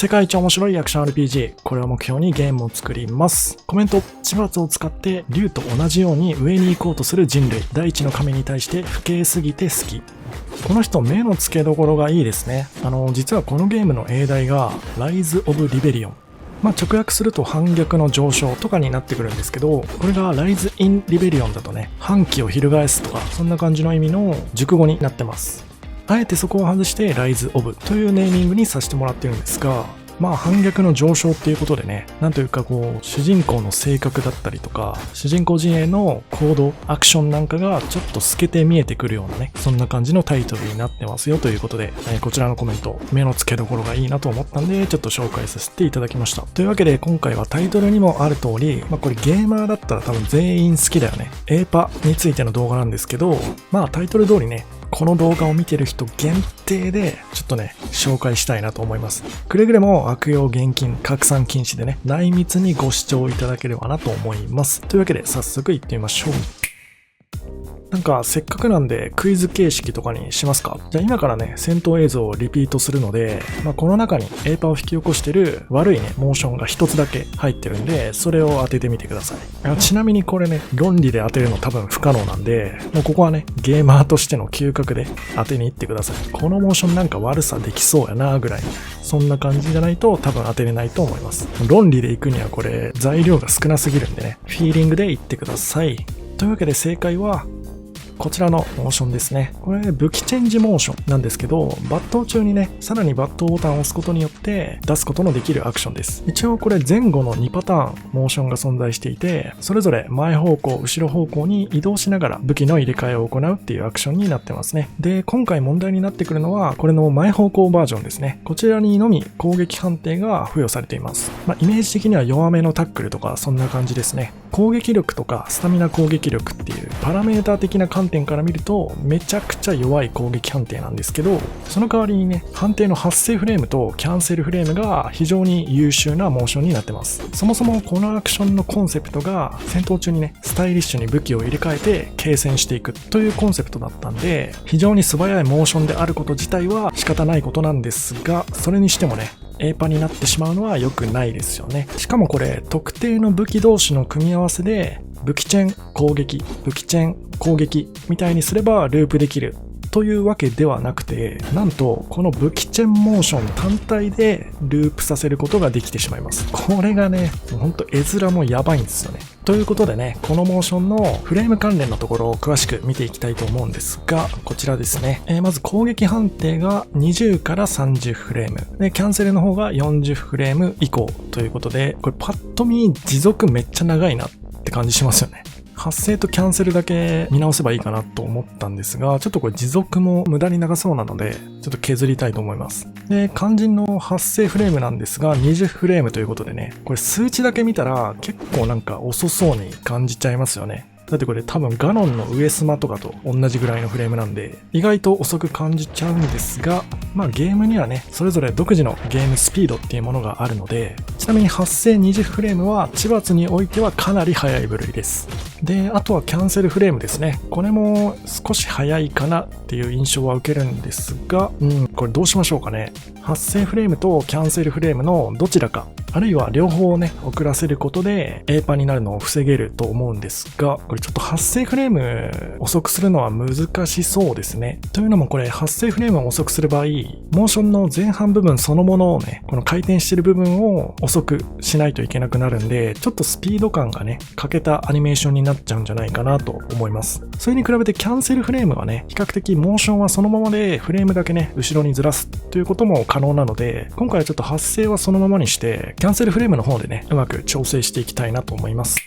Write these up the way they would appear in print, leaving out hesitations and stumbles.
世界一面白いアクション RPG。これを目標にゲームを作ります。コメント、地罰を使って竜と同じように上に行こうとする人類。大地の神に対して不敬すぎて好き。この人、目の付けどころがいいですね。実はこのゲームの英題が Rise of Rebellion。直訳すると反逆の上昇とかになってくるんですけど、これが Rise in Rebellion だとね、反旗を翻すとか、そんな感じの意味の熟語になってます。あえてそこを外して Rise of というネーミングにさせてもらってるんですが、反逆の上昇っていうことでね、なんというか主人公の性格だったりとか、主人公陣営の行動、アクションなんかがちょっと透けて見えてくるようなね、そんな感じのタイトルになってますよということで、こちらのコメント、目の付けどころがいいなと思ったんで、ちょっと紹介させていただきました。というわけで、今回はタイトルにもある通り、これゲーマーだったら多分全員好きだよね。エーパについての動画なんですけど、タイトル通りね、この動画を見てる人限定でちょっとね紹介したいなと思います。くれぐれも悪用厳禁拡散禁止でね内密にご視聴いただければなと思います。というわけで早速行ってみましょう。せっかくなんでクイズ形式とかにしますか。じゃあ今からね戦闘映像をリピートするので、この中にエーパーを引き起こしてる悪いねモーションが一つだけ入ってるんで、それを当ててみてください。ちなみにこれね論理で当てるの多分不可能なんで、もうここはねゲーマーとしての嗅覚で当てに行ってください。このモーションなんか悪さできそうやなぐらい、そんな感じじゃないと多分当てれないと思います。論理で行くにはこれ材料が少なすぎるんでね、フィーリングで行ってください。というわけで正解はこちらのモーションですね。これ武器チェンジモーションなんですけど、抜刀中にね、さらに抜刀ボタンを押すことによって出すことのできるアクションです。一応これ前後の2パターンモーションが存在していて、それぞれ前方向、後ろ方向に移動しながら武器の入れ替えを行うっていうアクションになってますね。で、今回問題になってくるのはこれの前方向バージョンですね。こちらにのみ攻撃判定が付与されています。イメージ的には弱めのタックルとかそんな感じですね。攻撃力とかスタミナ攻撃力っていうパラメーター的な観点から見るとめちゃくちゃ弱い攻撃判定なんですけど、その代わりにね判定の発生フレームとキャンセルフレームが非常に優秀なモーションになってます。そもそもこのアクションのコンセプトが戦闘中にねスタイリッシュに武器を入れ替えて継戦していくというコンセプトだったんで、非常に素早いモーションであること自体は仕方ないことなんですが、それにしてもねエーパになってしまうのは良くないですよね。しかもこれ特定の武器同士の組み合わせで武器チェーン攻撃、武器チェーン攻撃みたいにすればループできるというわけではなくて、なんとこの武器チェーンモーション単体でループさせることができてしまいます。これがねほんと絵面もやばいんですよね。ということでね、このモーションのフレーム関連のところを詳しく見ていきたいと思うんですが、こちらですね。まず攻撃判定が20から30フレームで、キャンセルの方が40フレーム以降ということで、これパッと見持続めっちゃ長いなって感じしますよね。発生とキャンセルだけ見直せばいいかなと思ったんですが、ちょっとこれ持続も無駄に長そうなのでちょっと削りたいと思います。で、肝心の発生フレームなんですが20フレームということでね、これ数値だけ見たら結構遅そうに感じちゃいますよね。だってこれ多分ガノンの上スマとかと同じぐらいのフレームなんで意外と遅く感じちゃうんですが、ゲームにはねそれぞれ独自のゲームスピードっていうものがあるので、ちなみに発生20フレームは地罰においてはかなり速い部類です。で、あとはキャンセルフレームですね。これも少し早いかなっていう印象は受けるんですが、これどうしましょうかね。発生フレームとキャンセルフレームのどちらか、あるいは両方をね遅らせることでエーパになるのを防げると思うんですが、これちょっと発生フレーム遅くするのは難しそうですね。というのもこれ発生フレームを遅くする場合、モーションの前半部分そのものをね、この回転してる部分を遅くしないといけなくなるんで、ちょっとスピード感がね欠けたアニメーションになっちゃうんじゃないかなと思います。それに比べてキャンセルフレームはね比較的モーションはそのままでフレームだけね後ろにずらすということも可能なので、今回はちょっと発生はそのままにしてキャンセルフレームの方でねうまく調整していきたいなと思います。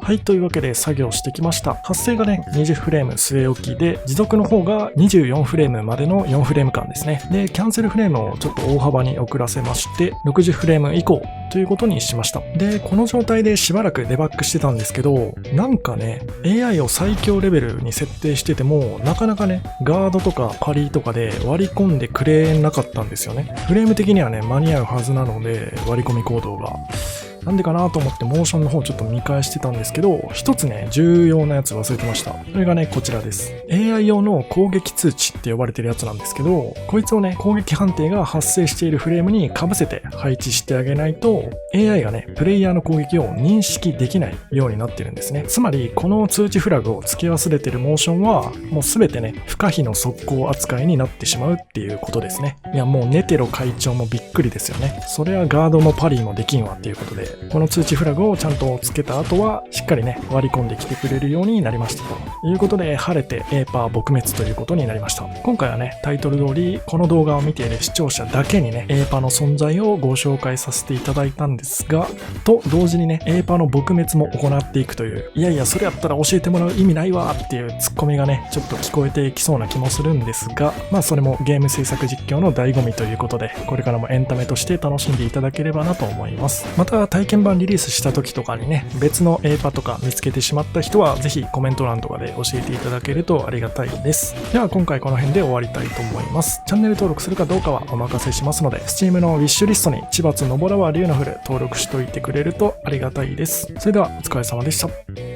はい、というわけで作業してきました。発生がね20フレーム据え置きで、持続の方が24フレームまでの4フレーム間ですね。で、キャンセルフレームをちょっと大幅に遅らせまして60フレーム以降ということにしました。で、この状態でしばらくデバッグしてたんですけど、AI を最強レベルに設定しててもなかなかねガードとかパリーとかで割り込んでくれなかったんですよね。フレーム的にはね間に合うはずなので割り込み行動がなんでかなと思ってモーションの方ちょっと見返してたんですけど、一つね、重要なやつ忘れてました。それがね、こちらです。AI 用の攻撃通知って呼ばれてるやつなんですけど、こいつをね、攻撃判定が発生しているフレームに被せて配置してあげないと、AI がね、プレイヤーの攻撃を認識できないようになってるんですね。つまり、この通知フラグを付け忘れてるモーションは、もうすべてね、不可避の速攻扱いになってしまうっていうことですね。いや、もうネテロ会長もびっくりですよね。それはガードもパリーもできんわっていうことで、この通知フラグをちゃんと付けた後は、しっかりね、割り込んできてくれるようになりましたということで、晴れて A パー撲滅ということになりました。今回はね、タイトル通り、この動画を見ている視聴者だけにね、A パーの存在をご紹介させていただいたんですが、と同時にね、A パーの撲滅も行っていくという、いやいや、それやったら教えてもらう意味ないわっていうツッコミがね、ちょっと聞こえてきそうな気もするんですが、まあそれもゲーム制作実況の醍醐味ということで、これからもエンタメとして楽しんでいただければなと思います。また体験版リリースした時とかにね、別の A パとか見つけてしまった人は、ぜひコメント欄とかで教えていただけるとありがたいです。では今回この辺で終わりたいと思います。チャンネル登録するかどうかはお任せしますので、Steam のウィッシュリストに千葉津のぼらは龍のフル登録しといてくれるとありがたいです。それではお疲れ様でした。